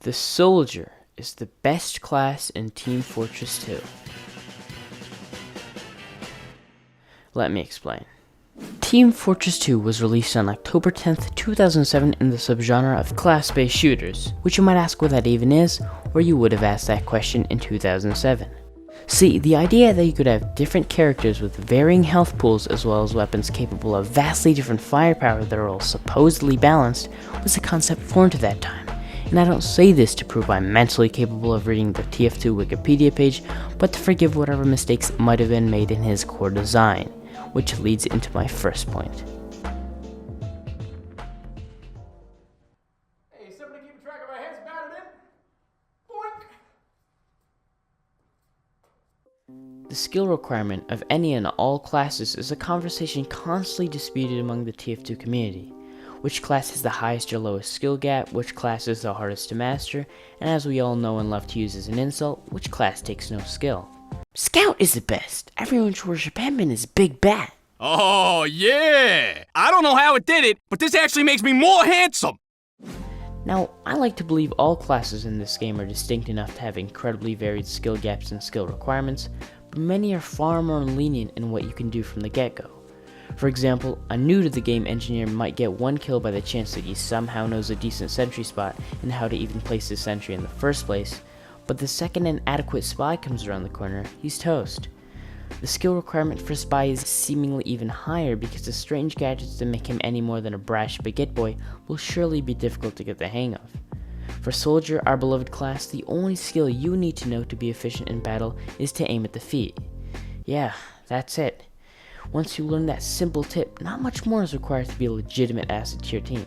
The Soldier is the best class in Team Fortress 2. Let me explain. Team Fortress 2 was released on October 10th, 2007 in the subgenre of class-based shooters, which you might ask what that even is, or you would have asked that question in 2007. See, the idea that you could have different characters with varying health pools as well as weapons capable of vastly different firepower that are all supposedly balanced was a concept foreign to that time. And I don't say this to prove I'm mentally capable of reading the TF2 Wikipedia page, but to forgive whatever mistakes might have been made in his core design, which leads into my first point. Hey, somebody keep track of our heads, Paladin? Boink! The skill requirement of any and all classes is a conversation constantly disputed among the TF2 community. Which class has the highest or lowest skill gap, which class is the hardest to master, and as we all know and love to use as an insult, which class takes no skill. Scout is the best. Everyone should worship him in his big bat. Oh, yeah! I don't know how it did it, but this actually makes me more handsome! Now, I like to believe all classes in this game are distinct enough to have incredibly varied skill gaps and skill requirements, but many are far more lenient in what you can do from the get-go. For example, a new to the game engineer might get one kill by the chance that he somehow knows a decent sentry spot and how to even place his sentry in the first place, but the second an adequate spy comes around the corner, he's toast. The skill requirement for spy is seemingly even higher because the strange gadgets that make him any more than a brash baguette boy will surely be difficult to get the hang of. For soldier, our beloved class, the only skill you need to know to be efficient in battle is to aim at the feet. Yeah, that's it. Once you learn that simple tip, not much more is required to be a legitimate asset to your team.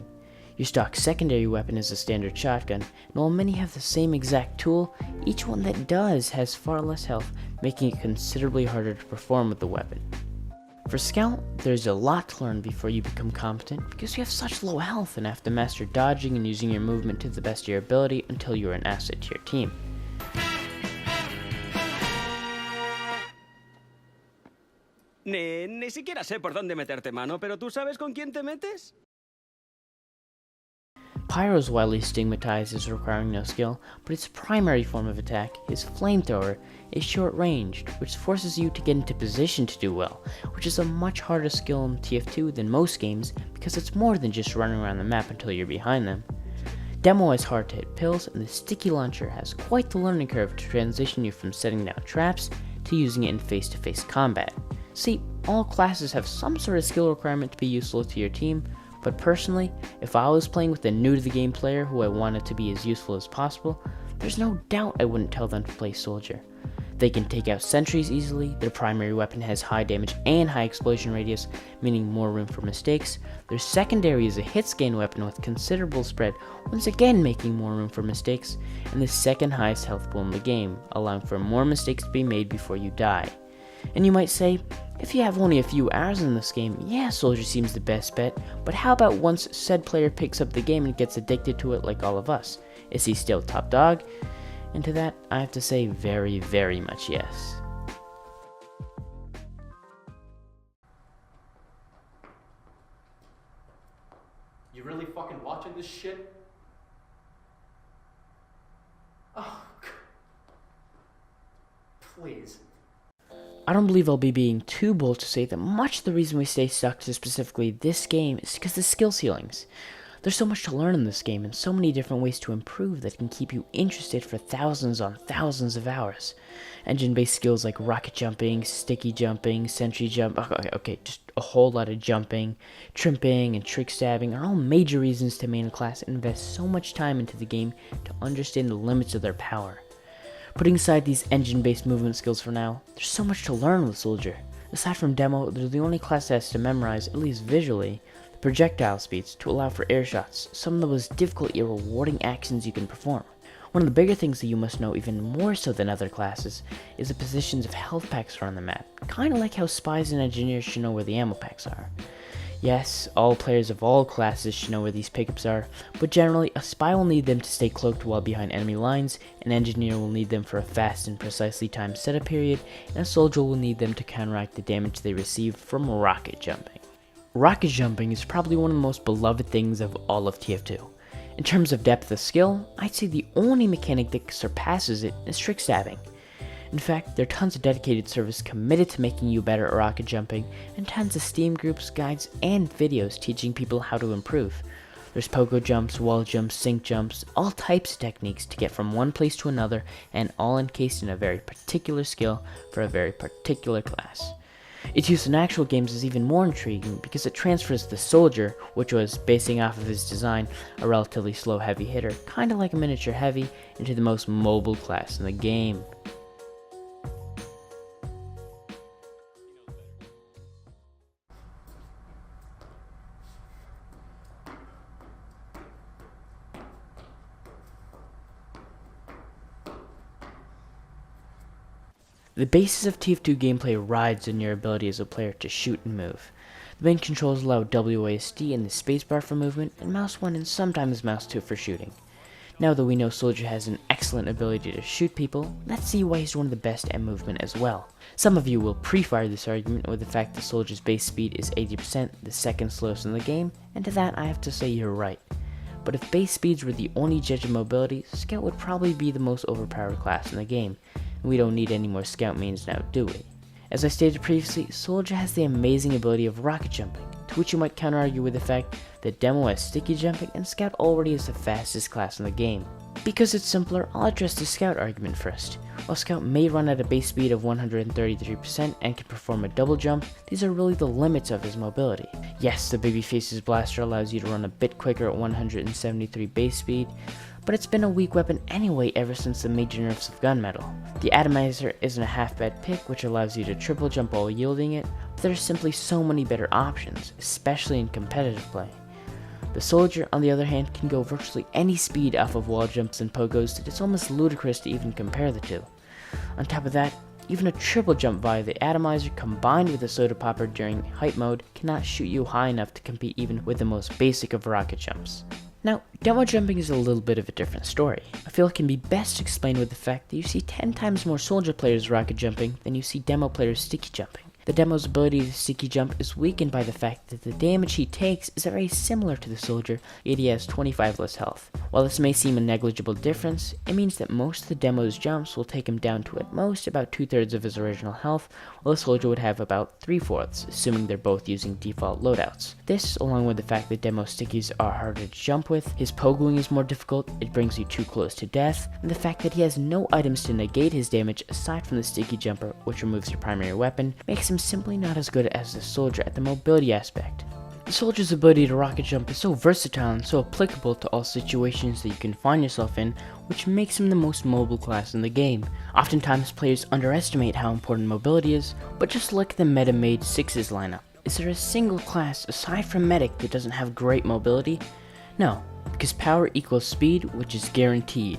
Your stock secondary weapon is a standard shotgun, and while many have the same exact tool, each one that does has far less health, making it considerably harder to perform with the weapon. For Scout, there's a lot to learn before you become competent because you have such low health and have to master dodging and using your movement to the best of your ability until you're an asset to your team. Ni siquiera sé por dónde meterte mano, pero ¿tú sabes con quién te metes? Pyro is widely stigmatized as requiring no skill, but its primary form of attack, his flamethrower, is short-ranged, which forces you to get into position to do well, which is a much harder skill in TF2 than most games because it's more than just running around the map until you're behind them. Demo has hard to hit pills, and the sticky launcher has quite the learning curve to transition you from setting down traps to using it in face-to-face combat. See, all classes have some sort of skill requirement to be useful to your team, but personally, if I was playing with a new to the game player who I wanted to be as useful as possible, there's no doubt I wouldn't tell them to play soldier. They can take out sentries easily, their primary weapon has high damage and high explosion radius, meaning more room for mistakes, their secondary is a hit scan weapon with considerable spread, once again making more room for mistakes, and the second highest health pool in the game, allowing for more mistakes to be made before you die. And you might say, if you have only a few hours in this game, yeah, soldier seems the best bet, but how about once said player picks up the game and gets addicted to it like all of us? Is he still top dog? And to that, I have to say very, very much yes. You really fucking watching this shit? Oh, please. I don't believe I'll be being too bold to say that much of the reason we stay stuck to specifically this game is because of the skill ceilings. There's so much to learn in this game and so many different ways to improve that can keep you interested for thousands on thousands of hours. Engine-based skills like rocket jumping, sticky jumping, sentry jump, okay, just a whole lot of jumping, tripping, and trick stabbing are all major reasons to main a class and invest so much time into the game to understand the limits of their power. Putting aside these engine-based movement skills for now, there's so much to learn with Soldier. Aside from Demo, they're the only class that has to memorize, at least visually, the projectile speeds to allow for air shots, some of the most difficult yet rewarding actions you can perform. One of the bigger things that you must know even more so than other classes is the positions of health packs around the map, kinda like how spies and engineers should know where the ammo packs are. Yes, all players of all classes should know where these pickups are, but generally, a spy will need them to stay cloaked while behind enemy lines, an engineer will need them for a fast and precisely timed setup period, and a soldier will need them to counteract the damage they receive from rocket jumping. Rocket jumping is probably one of the most beloved things of all of TF2. In terms of depth of skill, I'd say the only mechanic that surpasses it is trick stabbing. In fact, there are tons of dedicated servers committed to making you better at rocket jumping, and tons of Steam groups, guides, and videos teaching people how to improve. There's pogo jumps, wall jumps, sink jumps, all types of techniques to get from one place to another, and all encased in a very particular skill for a very particular class. Its use in actual games is even more intriguing because it transfers the soldier, which was, basing off of his design, a relatively slow heavy hitter, kinda like a miniature heavy, into the most mobile class in the game. The basis of TF2 gameplay rides on your ability as a player to shoot and move. The main controls allow WASD and the spacebar for movement, and mouse 1 and sometimes mouse 2 for shooting. Now that we know Soldier has an excellent ability to shoot people, let's see why he's one of the best at movement as well. Some of you will pre-fire this argument with the fact that Soldier's base speed is 80%, the second slowest in the game, and to that I have to say you're right. But if base speeds were the only judge of mobility, Scout would probably be the most overpowered class in the game. We don't need any more Scout mains now, do we? As I stated previously, Soldier has the amazing ability of rocket jumping, to which you might counter-argue with the fact that Demo has sticky jumping and Scout already is the fastest class in the game. Because it's simpler, I'll address the Scout argument first. While Scout may run at a base speed of 133% and can perform a double jump, these are really the limits of his mobility. Yes, the Babyface's blaster allows you to run a bit quicker at 173 base speed, but it's been a weak weapon anyway ever since the major nerfs of gunmetal. The Atomizer isn't a half bad pick, which allows you to triple jump while yielding it, but there are simply so many better options, especially in competitive play. The Soldier, on the other hand, can go virtually any speed off of wall jumps and pogos that it's almost ludicrous to even compare the two. On top of that, even a triple jump via the Atomizer combined with a soda popper during hype mode cannot shoot you high enough to compete even with the most basic of rocket jumps. Now, demo jumping is a little bit of a different story. I feel it can be best explained with the fact that you see 10 times more Soldier players rocket jumping than you see demo players sticky jumping. The demo's ability to sticky jump is weakened by the fact that the damage he takes is very similar to the Soldier, yet he has 25 less health. While this may seem a negligible difference, it means that most of the demo's jumps will take him down to at most about 2/3 of his original health, while the Soldier would have about 3/4, assuming they're both using default loadouts. This, along with the fact that demo stickies are harder to jump with, his pogoing is more difficult, it brings you too close to death, and the fact that he has no items to negate his damage aside from the sticky jumper, which removes your primary weapon, makes him simply not as good as the Soldier at the mobility aspect. The Soldier's ability to rocket jump is so versatile and so applicable to all situations that you can find yourself in, which makes him the most mobile class in the game. Oftentimes players underestimate how important mobility is, but just look at the meta made 6's lineup. Is there a single class aside from Medic that doesn't have great mobility? No, because power equals speed, which is guaranteed.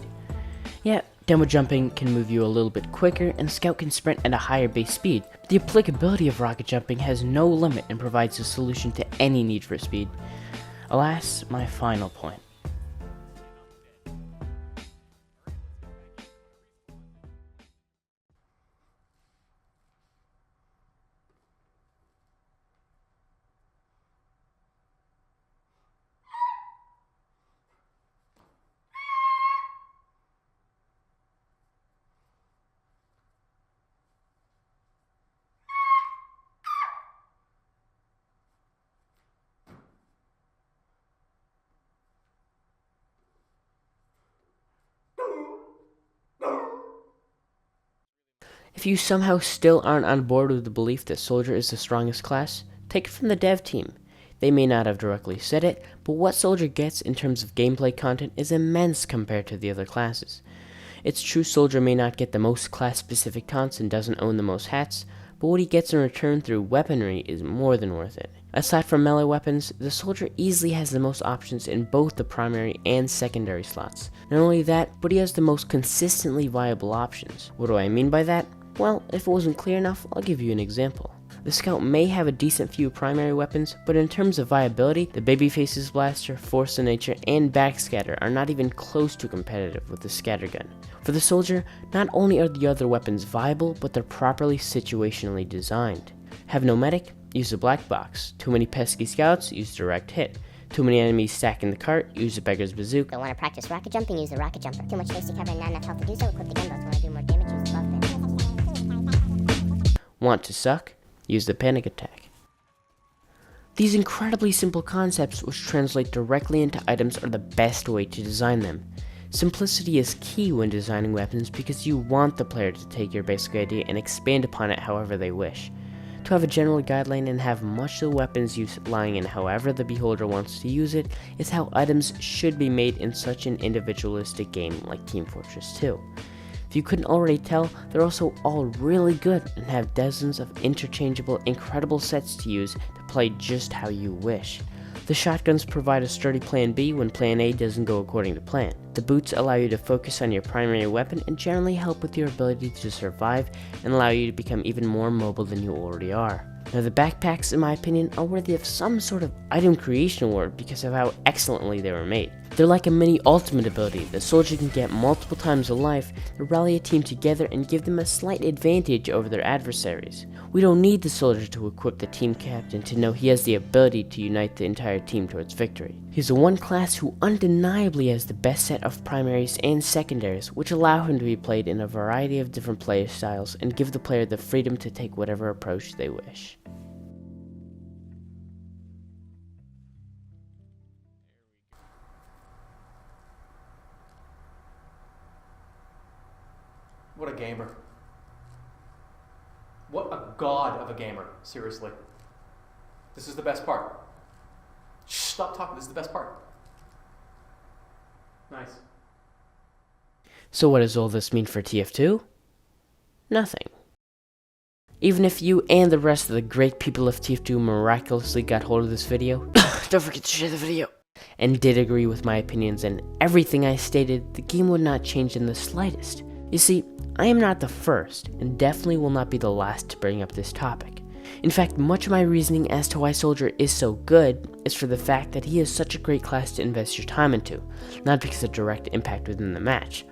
Yeah, demo jumping can move you a little bit quicker, and Scout can sprint at a higher base speed, but the applicability of rocket jumping has no limit and provides a solution to any need for speed. Alas, my final point. If you somehow still aren't on board with the belief that Soldier is the strongest class, take it from the dev team. They may not have directly said it, but what Soldier gets in terms of gameplay content is immense compared to the other classes. It's true Soldier may not get the most class-specific taunts and doesn't own the most hats, but what he gets in return through weaponry is more than worth it. Aside from melee weapons, the Soldier easily has the most options in both the primary and secondary slots. Not only that, but he has the most consistently viable options. What do I mean by that? Well, if it wasn't clear enough, I'll give you an example. The Scout may have a decent few primary weapons, but in terms of viability, the Babyface's blaster, Force of Nature, and Backscatter are not even close to competitive with the Scattergun. For the Soldier, not only are the other weapons viable, but they're properly situationally designed. Have no medic? Use a black box. Too many pesky scouts? Use direct hit. Too many enemies stack in the cart, use the beggar's bazooka. Don't want to practice rocket jumping, use the rocket jumper. Too much space to cover and not enough health to do so, equip the gun belts. Want to do more damage, use the buff fit. Want to suck? Use the panic attack. These incredibly simple concepts which translate directly into items are the best way to design them. Simplicity is key when designing weapons because you want the player to take your basic idea and expand upon it however they wish. To have a general guideline and have much of the weapons use lying in however the beholder wants to use it is how items should be made in such an individualistic game like Team Fortress 2. If you couldn't already tell, they're also all really good and have dozens of interchangeable, incredible sets to use to play just how you wish. The shotguns provide a sturdy plan B when plan A doesn't go according to plan. The boots allow you to focus on your primary weapon and generally help with your ability to survive and allow you to become even more mobile than you already are. Now the backpacks, in my opinion, are worthy of some sort of item creation award because of how excellently they were made. They're like a mini ultimate ability the soldier can get multiple times in life to rally a team together and give them a slight advantage over their adversaries. We don't need the soldier to equip the team captain to know he has the ability to unite the entire team towards victory. He's the one class who undeniably has the best set of primaries and secondaries, which allow him to be played in a variety of different play styles and give the player the freedom to take whatever approach they wish. What a gamer. What a god of a gamer, seriously. This is the best part. Shh, stop talking, this is the best part. Nice. So what does all this mean for TF2? Nothing. Even if you and the rest of the great people of TF2 miraculously got hold of this video, don't forget to share the video, and did agree with my opinions and everything I stated, the game would not change in the slightest. You see, I am not the first, and definitely will not be the last to bring up this topic. In fact, much of my reasoning as to why Soldier is so good is for the fact that he is such a great class to invest your time into, not because of direct impact within the match.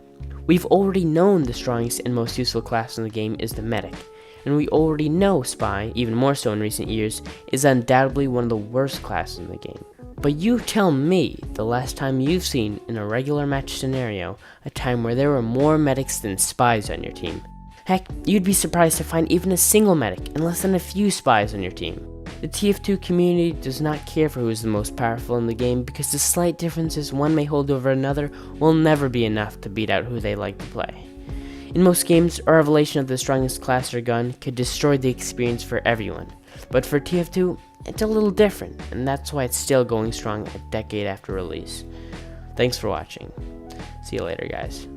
We've already known the strongest and most useful class in the game is the Medic, and we already know Spy, even more so in recent years, is undoubtedly one of the worst classes in the game. But you tell me the last time you've seen, in a regular match scenario, a time where there were more medics than spies on your team. Heck, you'd be surprised to find even a single medic and less than a few spies on your team. The TF2 community does not care for who is the most powerful in the game because the slight differences one may hold over another will never be enough to beat out who they like to play. In most games, a revelation of the strongest class or gun could destroy the experience for everyone, but for TF2, it's a little different, and that's why it's still going strong a decade after release. Thanks for watching. See you later, guys.